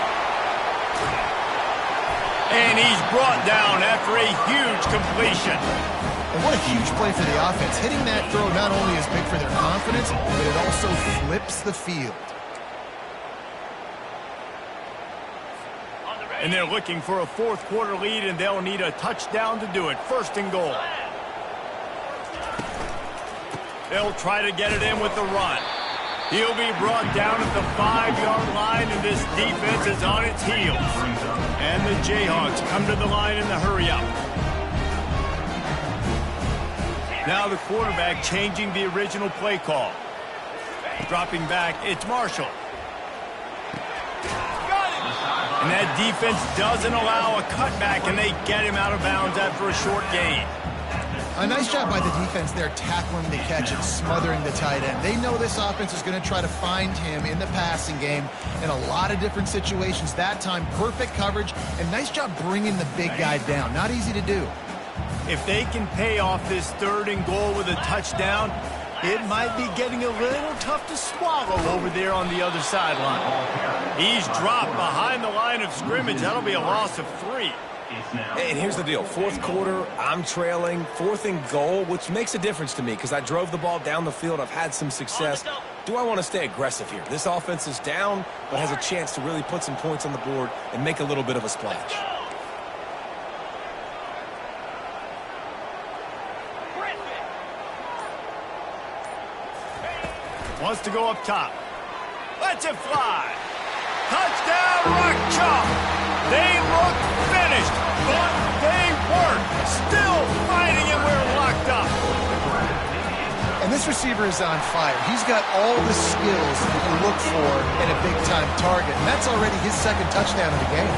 Speaker 1: And he's brought down after a huge completion.
Speaker 3: And what a huge play for the offense. Hitting that throw not only is big for their confidence, but it also flips the field.
Speaker 1: And they're looking for a fourth quarter lead, and they'll need a touchdown to do it. First and goal. They'll try to get it in with the run. He'll be brought down at the 5-yard line, and this defense is on its heels. And the Jayhawks come to the line in the hurry-up. Now the quarterback changing the original play call. Dropping back, it's Marshall. And that defense doesn't allow a cutback, and they get him out of bounds after a short gain.
Speaker 3: A nice job by the defense there, tackling the catch and smothering the tight end. They know this offense is going to try to find him in the passing game in a lot of different situations. That time, perfect coverage, and nice job bringing the big guy down. Not easy to do.
Speaker 1: If they can pay off this third and goal with a touchdown, it might be getting a little tough to swallow over there on the other sideline. He's dropped behind the line of scrimmage. That'll be a loss of 3.
Speaker 2: And here's the deal. Fourth quarter, I'm trailing. Fourth and goal, which makes a difference to me because I drove the ball down the field. I've had some success. Do I want to stay aggressive here? This offense is down, but has a chance to really put some points on the board and make a little bit of a splash.
Speaker 1: Wants to go up top. Lets it fly. Touchdown, Rock Chalk. They look finished, but they weren't. Still fighting, and we're locked up.
Speaker 3: And this receiver is on fire. He's got all the skills that you look for in a big-time target. And that's already his second touchdown of the game.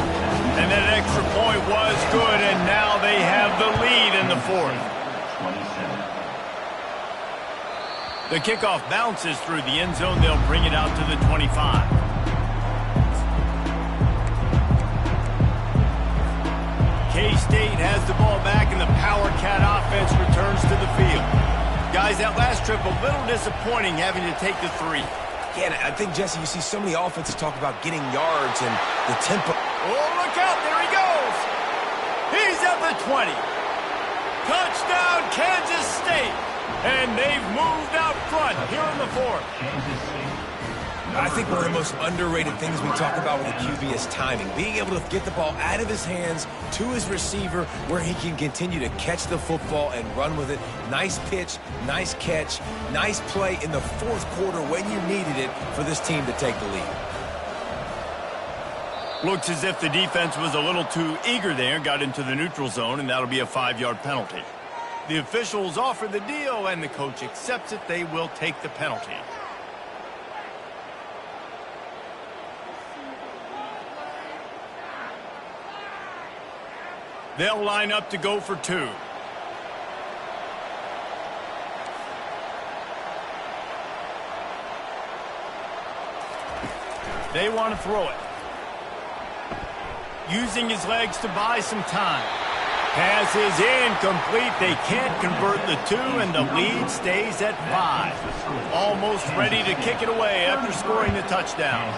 Speaker 1: And that extra point was good, and now they have the lead in the fourth. The kickoff bounces through the end zone. They'll bring it out to the 25. K-State has the ball back, and the Power Cat offense returns to the field. Guys, that last trip, a little disappointing having to take the 3.
Speaker 2: Yeah, and I think, Jesse, you see so many offenses talk about getting yards and the tempo.
Speaker 1: Oh, look out. There he goes. He's at the 20. Touchdown, Kansas State. And they've moved out front here in the fourth.
Speaker 2: I think one of the most underrated things we talk about with a QB is timing. Being able to get the ball out of his hands to his receiver where he can continue to catch the football and run with it. Nice pitch, nice catch, nice play in the fourth quarter when you needed it for this team to take the lead.
Speaker 1: Looks as if the defense was a little too eager there, got into the neutral zone, and that'll be a 5-yard penalty. The officials offer the deal, and the coach accepts it. They will take the penalty. They'll line up to go for 2. They want to throw it. Using his legs to buy some time. Pass is incomplete. They can't convert the 2, and the lead stays at 5. Almost ready to kick it away after scoring the touchdown.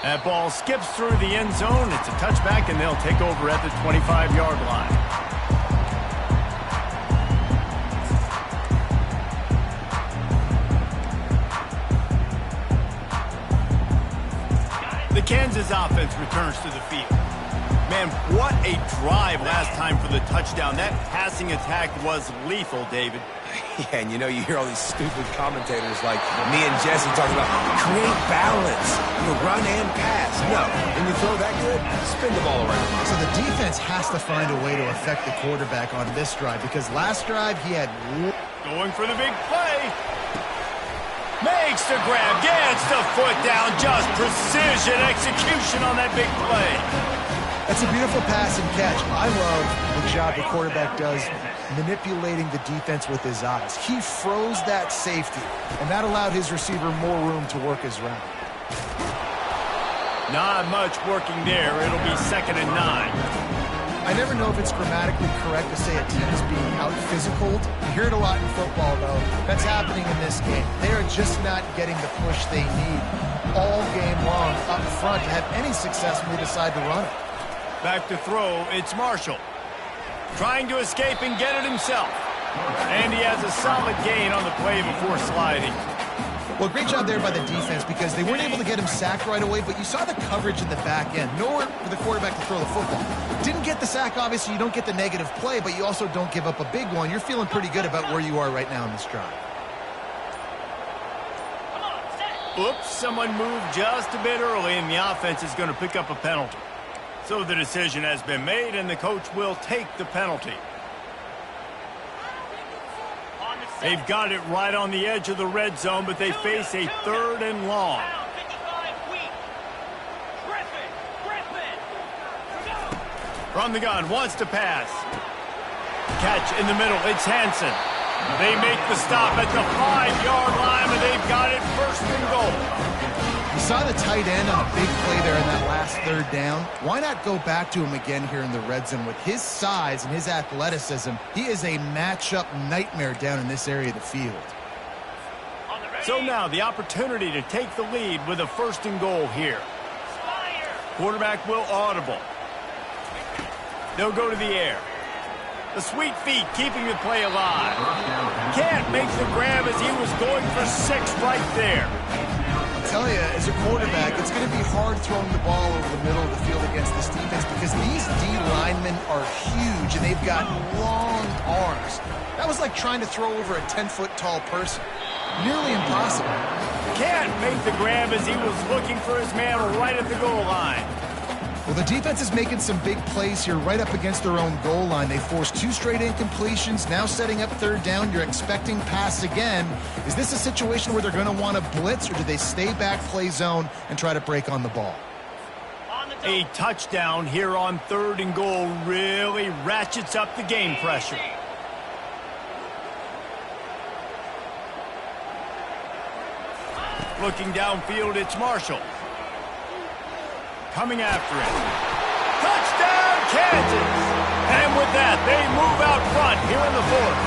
Speaker 1: That ball skips through the end zone. It's a touchback, and they'll take over at the 25-yard line. The Kansas offense returns to the field. Man, what a drive last time for the touchdown. That passing attack was lethal, David.
Speaker 2: Yeah, and you know, you hear all these stupid commentators like me and Jesse talking about create balance, run and pass. No, when you throw that good, spin the ball around.
Speaker 3: So the defense has to find a way to affect the quarterback on this drive because last drive he had...
Speaker 1: Going for the big play. Makes the grab, gets the foot down, just precision execution on that big play.
Speaker 3: That's a beautiful pass and catch. I love the job the quarterback does manipulating the defense with his eyes. He froze that safety, and that allowed his receiver more room to work his route.
Speaker 1: Not much working there. It'll be 2nd and 9.
Speaker 3: I never know if it's grammatically correct to say a team is being out-physicaled. You hear it a lot in football, though. That's happening in this game. They are just not getting the push they need all game long up front to have any success when they decide to run it.
Speaker 1: Back to throw, it's Marshall. Trying to escape and get it himself. And he has a solid gain on the play before sliding.
Speaker 3: Well, great job there by the defense because they weren't able to get him sacked right away, but you saw the coverage in the back end. Nowhere for the quarterback to throw the football. Didn't get the sack, obviously. You don't get the negative play, but you also don't give up a big one. You're feeling pretty good about where you are right now in this drive.
Speaker 1: Oops, someone moved just a bit early, and the offense is going to pick up a penalty. So the decision has been made, and the coach will take the penalty. They've got it right on the edge of the red zone, but they face a 3rd and long. From the gun, wants to pass. Catch in the middle, it's Hansen. They make the stop at the 5-yard line, and they've got it 1st and goal.
Speaker 3: You saw the tight end on a big play there in that last 3rd down. Why not go back to him again here in the red zone? With his size and his athleticism, he is a matchup nightmare down in this area of the field.
Speaker 1: So now the opportunity to take the lead with a 1st and goal here. Quarterback will audible. They'll go to the air. The sweet feet keeping the play alive. Can't make the grab as he was going for 6 right there.
Speaker 3: I tell you, as a quarterback, it's going to be hard throwing the ball over the middle of the field against this defense because these D linemen are huge and they've got long arms. That was like trying to throw over a 10-foot tall person. Nearly impossible.
Speaker 1: Can't make the grab as he was looking for his man right at the goal line.
Speaker 3: Well, the defense is making some big plays here right up against their own goal line. They forced 2 straight incompletions, now setting up 3rd down. You're expecting pass again. Is this a situation where they're going to want to blitz, or do they stay back, play zone, and try to break on the ball?
Speaker 1: A touchdown here on 3rd and goal really ratchets up the game pressure. Looking downfield, it's Marshall. Coming after it. Touchdown, Kansas! And with that, they move out front here in the 4th.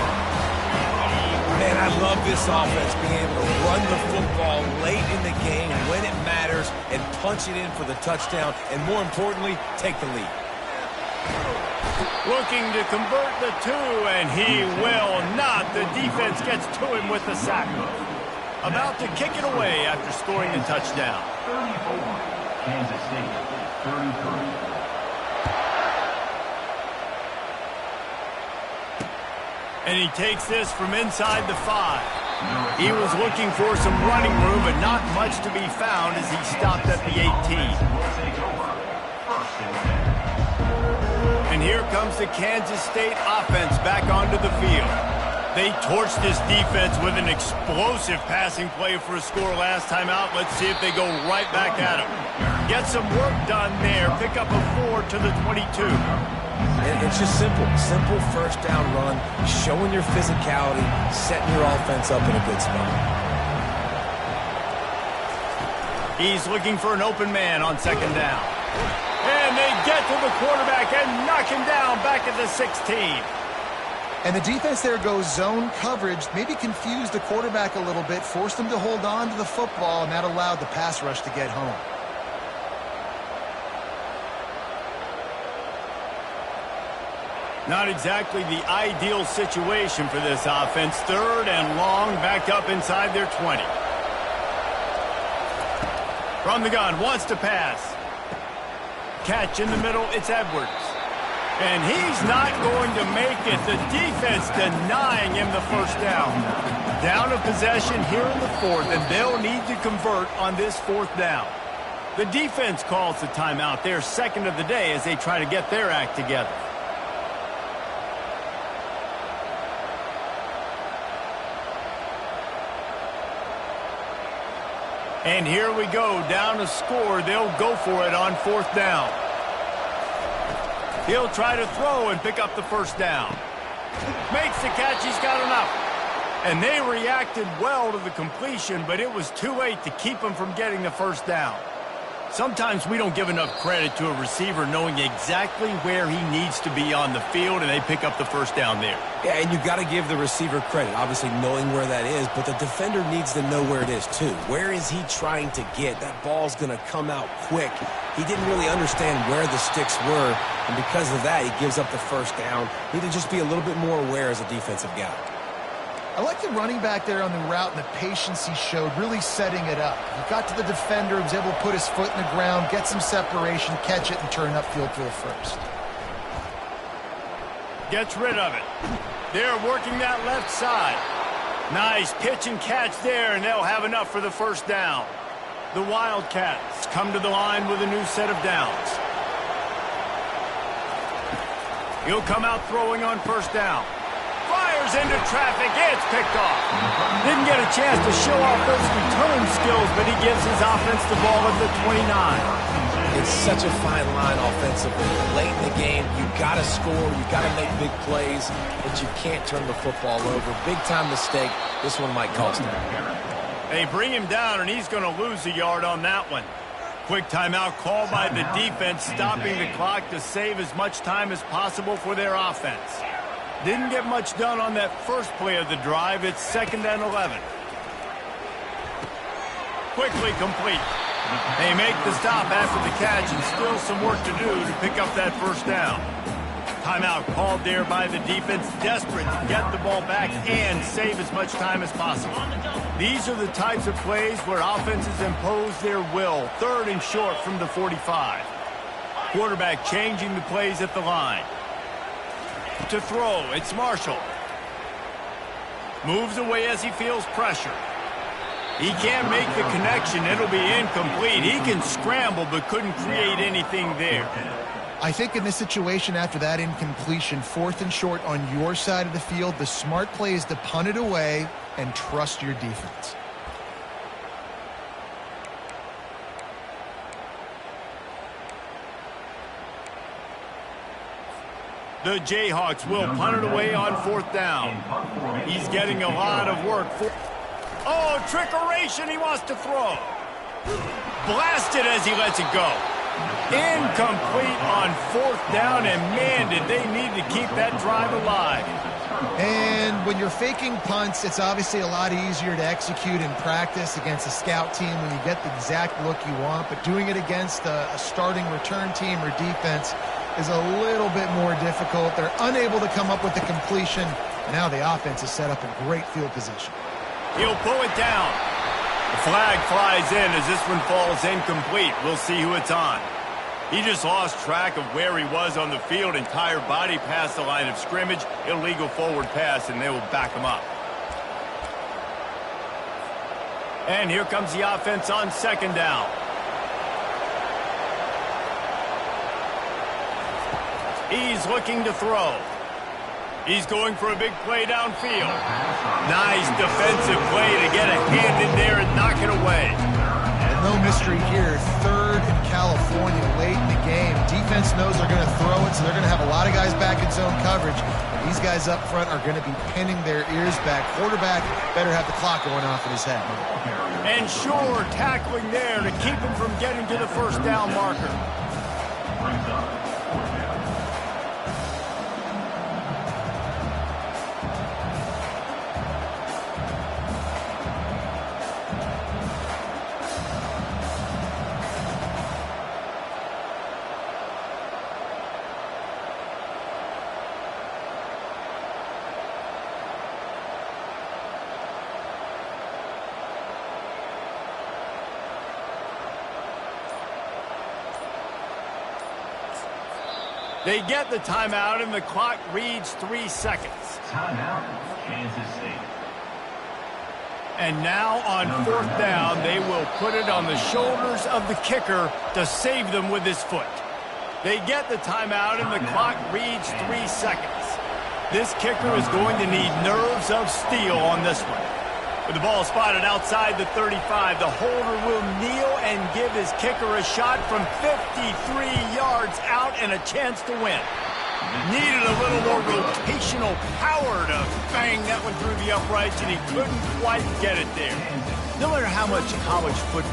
Speaker 2: Man, I love this offense being able to run the football late in the game when it matters and punch it in for the touchdown and, more importantly, take the lead.
Speaker 1: Looking to convert the 2, and he will not. The defense gets to him with the sack. About to kick it away after scoring the touchdown.
Speaker 4: 34. Kansas State, 33.
Speaker 1: And he takes this from inside the 5. He was looking for some running room, but not much to be found as he stopped at the 18. And here comes the Kansas State offense back onto the field. They torched this defense with an explosive passing play for a score last time out. Let's see if they go right back at him. Get some work done there. Pick up a 4 to the 22.
Speaker 2: It's just simple. Simple 1st down run, showing your physicality, setting your offense up in a good spot.
Speaker 1: He's looking for an open man on 2nd down. And they get to the quarterback and knock him down back at the 16.
Speaker 3: And the defense there goes zone coverage, maybe confused the quarterback a little bit, forced him to hold on to the football, and that allowed the pass rush to get home.
Speaker 1: Not exactly the ideal situation for this offense. 3rd and long, back up inside their 20. From the gun, wants to pass. Catch in the middle, it's Edwards. And he's not going to make it. The defense denying him the 1st down. Down of possession here in the 4th, and they'll need to convert on this 4th down. The defense calls the timeout. They're 2nd of the day as they try to get their act together. And here we go, down a score. They'll go for it on 4th down. He'll try to throw and pick up the first down. Makes the catch. He's got enough. And they reacted well to the completion, but it was too late to keep him from getting the first down. Sometimes we don't give enough credit to a receiver knowing exactly where he needs to be on the field, and they pick up the first down there.
Speaker 2: Yeah, and you've got to give the receiver credit, obviously knowing where that is, but the defender needs to know where it is too. Where is he trying to get? That ball's going to come out quick. He didn't really understand where the sticks were, and because of that, he gives up the first down. Need to just be a little bit more aware as a defensive guy.
Speaker 3: I like the running back there on the route and the patience he showed, really setting it up. He got to the defender, was able to put his foot in the ground, get some separation, catch it, and turn upfield for the first.
Speaker 1: Gets rid of it. They're working that left side. Nice pitch and catch there, and they'll have enough for the first down. The Wildcats come to the line with a new set of downs. He'll come out throwing on first down. Fires into traffic. It's picked off. Didn't get a chance to show off those return skills, but he gives his offense the ball at the 29.
Speaker 2: It's such a fine line offensively. Late in the game, you got to score, you got to make big plays, but you can't turn the football over. Big-time mistake. This one might cost him.
Speaker 1: They bring him down, and he's going to lose a yard on that one. Quick timeout called by the defense, stopping the clock to save as much time as possible for their offense. Didn't get much done on that first play of the drive. It's 2nd and 11. Quickly complete. They make the stop after the catch, and still some work to do to pick up that first down. Timeout called there by the defense, desperate to get the ball back and save as much time as possible. These are the types of plays where offenses impose their will. 3rd and short from the 45. Quarterback changing the plays at the line. To throw, it's Marshall. Moves away as he feels pressure. He can't make the connection. It'll be incomplete. He can scramble but couldn't create anything there.
Speaker 3: I think in this situation after that incompletion, 4th and short on your side of the field, the smart play is to punt it away and trust your defense.
Speaker 1: The Jayhawks will punt it away on 4th down. He's getting a lot of work. Oh, trickeration. He wants to throw. Blasted as he lets it go. Incomplete on 4th down, and man, did they need to keep that drive alive.
Speaker 3: And when you're faking punts, it's obviously a lot easier to execute in practice against a scout team when you get the exact look you want, but doing it against a starting return team or defense is a little bit more difficult. They're unable to come up with the completion. Now the offense is set up in great field position.
Speaker 1: He'll pull it down. The flag flies in as this one falls incomplete. We'll see who it's on. He just lost track of where he was on the field. Entire body past the line of scrimmage. Illegal forward pass, and they will back him up. And here comes the offense on 2nd down. He's looking to throw. He's going for a big play downfield. Nice defensive play to get a hand in there and knock it away.
Speaker 3: And no mystery here. 3rd in California late in the game. Defense knows they're going to throw it, so they're going to have a lot of guys back in zone coverage. And these guys up front are going to be pinning their ears back. Quarterback better have the clock going off in his head.
Speaker 1: And sure, tackling there to keep him from getting to the first down marker. They get the timeout, and the clock reads 3 seconds.
Speaker 4: Timeout, Kansas State.
Speaker 1: And now on 4th down, they will put it on the shoulders of the kicker to save them with his foot. They get the timeout, and the clock reads 3 seconds. This kicker is going to need nerves of steel on this one. With the ball spotted outside the 35, the holder will kneel and give his kicker a shot from 53 yards out and a chance to win. Needed a little more rotational power to bang that one through the uprights, and he couldn't quite get it there. No matter how much college football